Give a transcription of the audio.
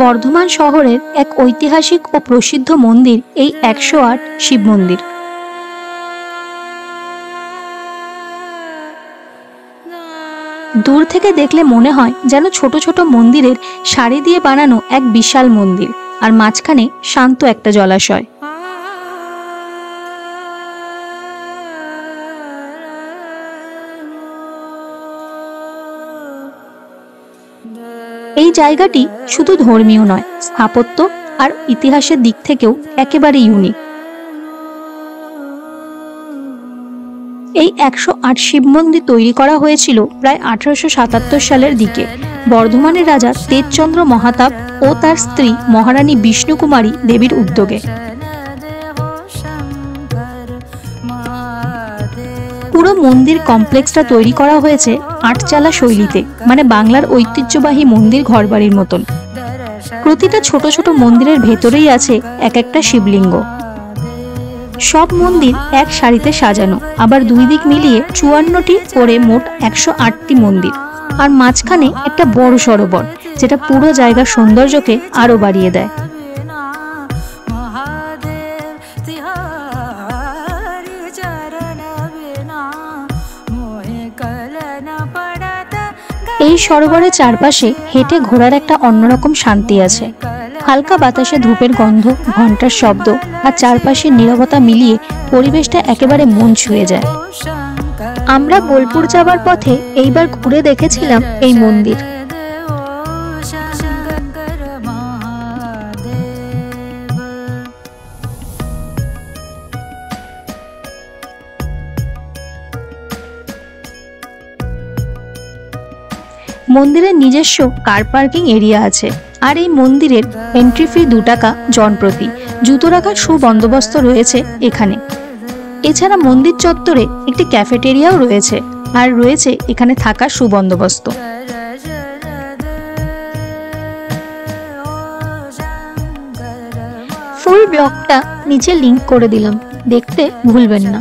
বর্ধমান শহরের এক ঐতিহাসিক ও প্রসিদ্ধ মন্দির এই 108 শিব মন্দির। দূর থেকে দেখলে মনে হয় যেন ছোট ছোট মন্দিরের সারি দিয়ে বানানো এক বিশাল মন্দির, আর মাঝখানে শান্ত একটা জলাশয়। এই জায়গাটি শুধু ধর্মীয় নয়, স্থাপত্য আর ইতিহাসের দিক থেকেও একেবারে ইউনিক। এই 108 শিব মন্দির তৈরি করা হয়েছিল প্রায় 1877 সালের দিকে বর্ধমানের রাজা তেজচন্দ্র মহাতাব ও তার স্ত্রী মহারানী বিষ্ণুকুমারী দেবীর উদ্যোগে। পুরো মন্দির কমপ্লেক্সটা তৈরি করা হয়েছে আটচালা শৈলীতে, মানে বাংলার ঐতিহ্যবাহী মন্দির ঘরবাড়ির মতন। প্রতিটা ছোট ছোট মন্দিরের ভেতরেই আছে এক একটা শিবলিঙ্গ। সব মন্দির এক সারিতে সাজানো, আবার দুই দিক মিলিয়ে 54টি করে মোট 108টি মন্দির, আর মাঝখানে একটা বড় সরোবর, যেটা পুরো জায়গার সৌন্দর্যকে আরো বাড়িয়ে দেয়। এই সরোবরের চারপাশে হেঁটে ঘোরার একটা অন্যরকম শান্তি আছে। হালকা বাতাসে ধূপের গন্ধ, ঘন্টার শব্দ আর চারপাশের নীরবতা মিলিয়ে পরিবেশটা একেবারে মন ছুঁয়ে যায়। আমরা বোলপুর যাবার পথে এইবার ঘুরে দেখেছিলাম এই মন্দির। মন্দিরের নিজস্ব কার পার্কিং এরিয়া আছে, আর এই মন্দিরের এন্ট্রি ফি 2 টাকা জনপ্রতি। জুতো রাখার সুবন্দোবস্ত রয়েছে এখানে। এছাড়া মন্দির চত্বরে একটি ক্যাফেটেরিয়াও রয়েছে, আর রয়েছে এখানে থাকার সুবন্দোবস্ত। ফুল ব্লগটা নিচে লিংক করে দিলাম, দেখতে ভুলবেন না।